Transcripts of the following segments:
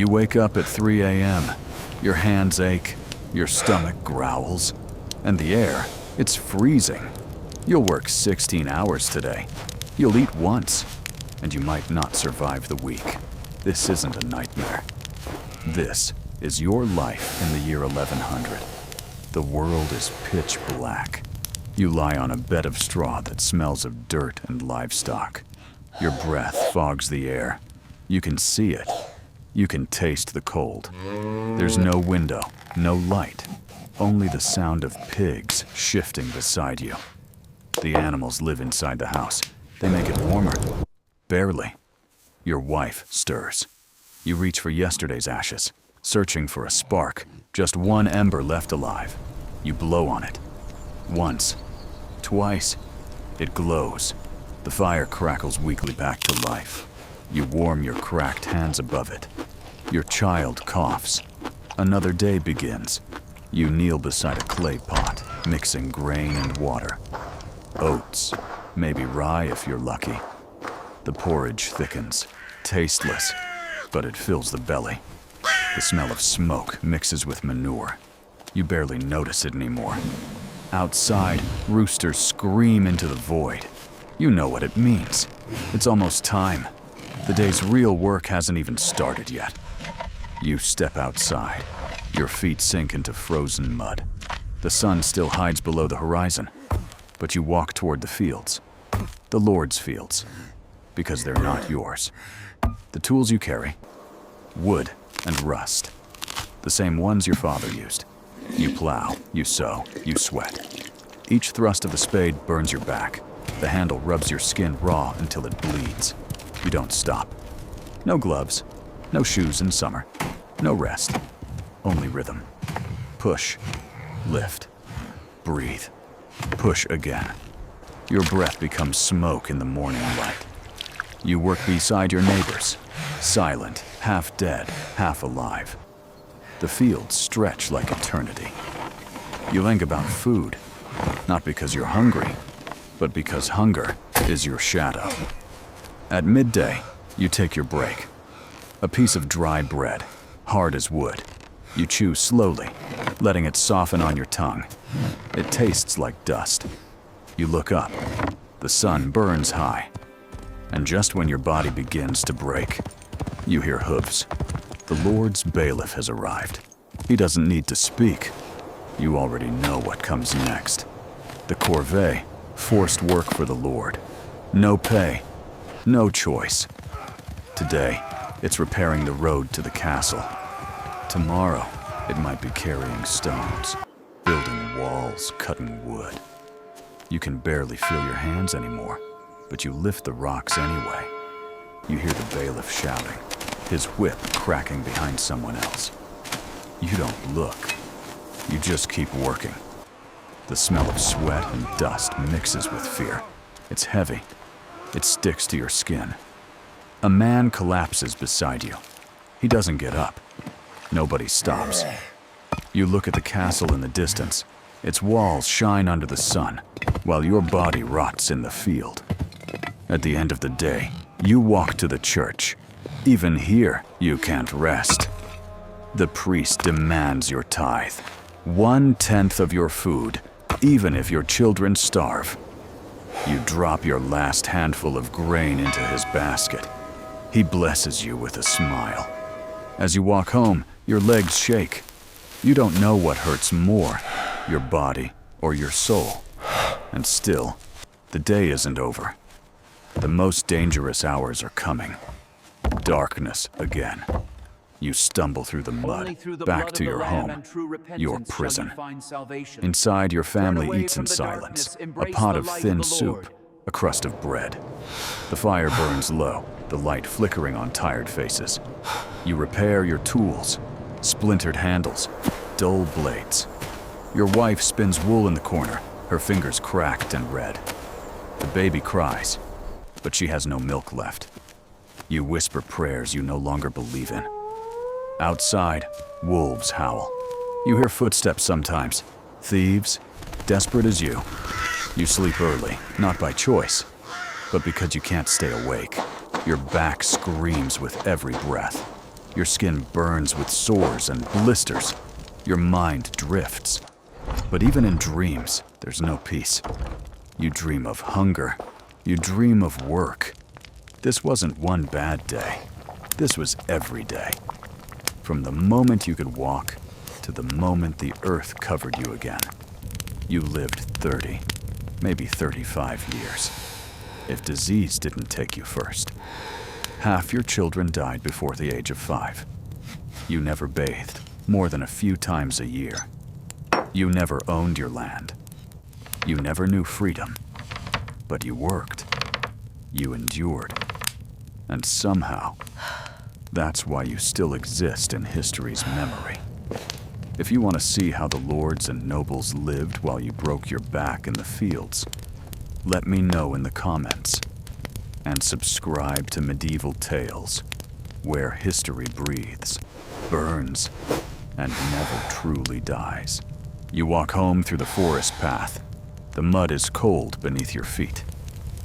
You wake up at 3 a.m. Your hands ache, your stomach growls, and the air, it's freezing. You'll work 16 hours today. You'll eat once, and you might not survive the week. This isn't a nightmare. This is your life in the year 1100. The world is pitch black. You lie on a bed of straw that smells of dirt and livestock. Your breath fogs the air. You can see it. You can taste the cold. There's no window, no light, only the sound of pigs shifting beside you. The animals live inside the house. They make it warmer. Barely. Your wife stirs. You reach for yesterday's ashes, searching for a spark, just one ember left alive. You blow on it. Once. Twice. It glows. The fire crackles weakly back to life. You warm your cracked hands above it. Your child coughs. Another day begins. You kneel beside a clay pot, mixing grain and water. Oats, maybe rye if you're lucky. The porridge thickens, tasteless, but it fills the belly. The smell of smoke mixes with manure. You barely notice it anymore. Outside, roosters scream into the void. You know what it means. It's almost time. The day's real work hasn't even started yet. You step outside. Your feet sink into frozen mud. The sun still hides below the horizon, but you walk toward the fields. The Lord's fields, because they're not yours. The tools you carry, wood and rust. The same ones your father used. You plow, you sow, you sweat. Each thrust of the spade burns your back. The handle rubs your skin raw until it bleeds. You don't stop. No gloves, no shoes in summer, no rest, only rhythm. Push, lift, breathe, push again. Your breath becomes smoke in the morning light. You work beside your neighbors, silent, half dead, half alive. The fields stretch like eternity. You think about food, not because you're hungry, but because hunger is your shadow. At midday, you take your break. A piece of dry bread, hard as wood. You chew slowly, letting it soften on your tongue. It tastes like dust. You look up. The sun burns high. And just when your body begins to break, you hear hooves. The Lord's bailiff has arrived. He doesn't need to speak. You already know what comes next. The corvée, forced work for the Lord. No pay, no choice. Today, it's repairing the road to the castle. Tomorrow, it might be carrying stones, building walls, cutting wood. You can barely feel your hands anymore, but you lift the rocks anyway. You hear the bailiff shouting, his whip cracking behind someone else. You don't look. You just keep working. The smell of sweat and dust mixes with fear. It's heavy. It sticks to your skin. A man collapses beside you. He doesn't get up. Nobody stops. You look at the castle in the distance. Its walls shine under the sun, while your body rots in the field. At the end of the day, you walk to the church. Even here, you can't rest. The priest demands your tithe. 1/10 of your food, even if your children starve. You drop your last handful of grain into his basket. He blesses you with a smile. As you walk home, your legs shake. You don't know what hurts more, your body or your soul. And still, the day isn't over. The most dangerous hours are coming. Darkness again. You stumble through the mud, back to your home, your prison. Inside, your family eats in silence, a pot of thin soup, a crust of bread. The fire burns low, the light flickering on tired faces. You repair your tools, splintered handles, dull blades. Your wife spins wool in the corner, her fingers cracked and red. The baby cries, but she has no milk left. You whisper prayers you no longer believe in. Outside, wolves howl. You hear footsteps sometimes. Thieves, desperate as you. You sleep early, not by choice, but because you can't stay awake. Your back screams with every breath. Your skin burns with sores and blisters. Your mind drifts. But even in dreams, there's no peace. You dream of hunger. You dream of work. This wasn't one bad day. This was every day. From the moment you could walk to the moment the earth covered you again. You lived 30, maybe 35 years. If disease didn't take you first. Half your children died before the age of 5. You never bathed more than a few times a year. You never owned your land. You never knew freedom. But you worked. You endured. And somehow, that's why you still exist in history's memory. If you want to see how the lords and nobles lived while you broke your back in the fields, let me know in the comments. And subscribe to Medieval Tales, where history breathes, burns, and never truly dies. You walk home through the forest path. The mud is cold beneath your feet.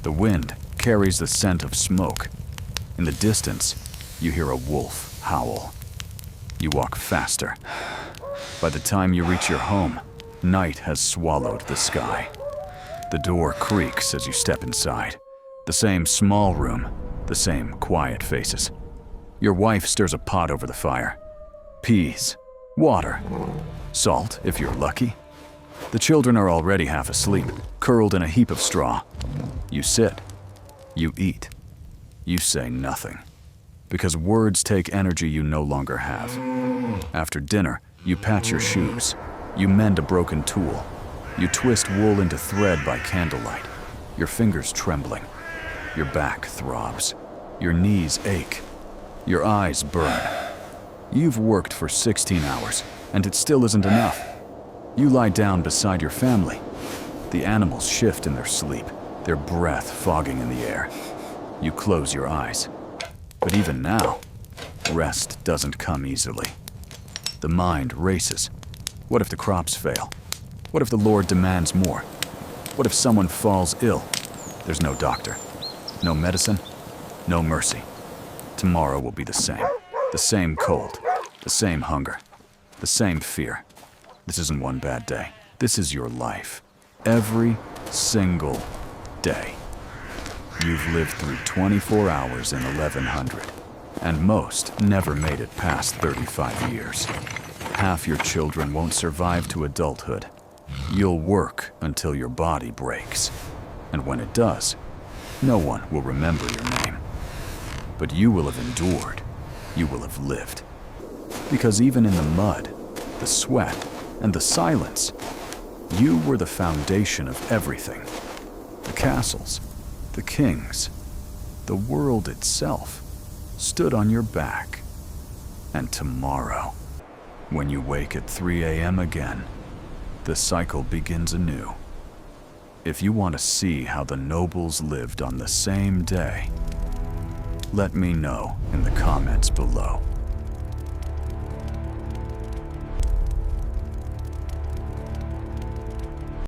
The wind carries the scent of smoke. In the distance, you hear a wolf howl. You walk faster. By the time you reach your home, night has swallowed the sky. The door creaks as you step inside. The same small room, the same quiet faces. Your wife stirs a pot over the fire. Peas, water, salt if you're lucky. The children are already half asleep, curled in a heap of straw. You sit. You eat. You say nothing. Because words take energy you no longer have. After dinner, you patch your shoes. You mend a broken tool. You twist wool into thread by candlelight. Your fingers trembling. Your back throbs. Your knees ache. Your eyes burn. You've worked for 16 hours, and it still isn't enough. You lie down beside your family. The animals shift in their sleep, their breath fogging in the air. You close your eyes. But even now, rest doesn't come easily. The mind races. What if the crops fail? What if the Lord demands more? What if someone falls ill? There's no doctor, no medicine, no mercy. Tomorrow will be the same cold, the same hunger, the same fear. This isn't one bad day. This is your life. Every single day. You've lived through 24 hours in 1100, and most never made it past 35 years. Half your children won't survive to adulthood. You'll work until your body breaks, and when it does, no one will remember your name. But you will have endured. You will have lived. Because even in the mud, the sweat, and the silence, you were the foundation of everything. The castles, the kings, the world itself stood on your back. And tomorrow, when you wake at 3 a.m. again, the cycle begins anew. If you want to see how the nobles lived on the same day, let me know in the comments below.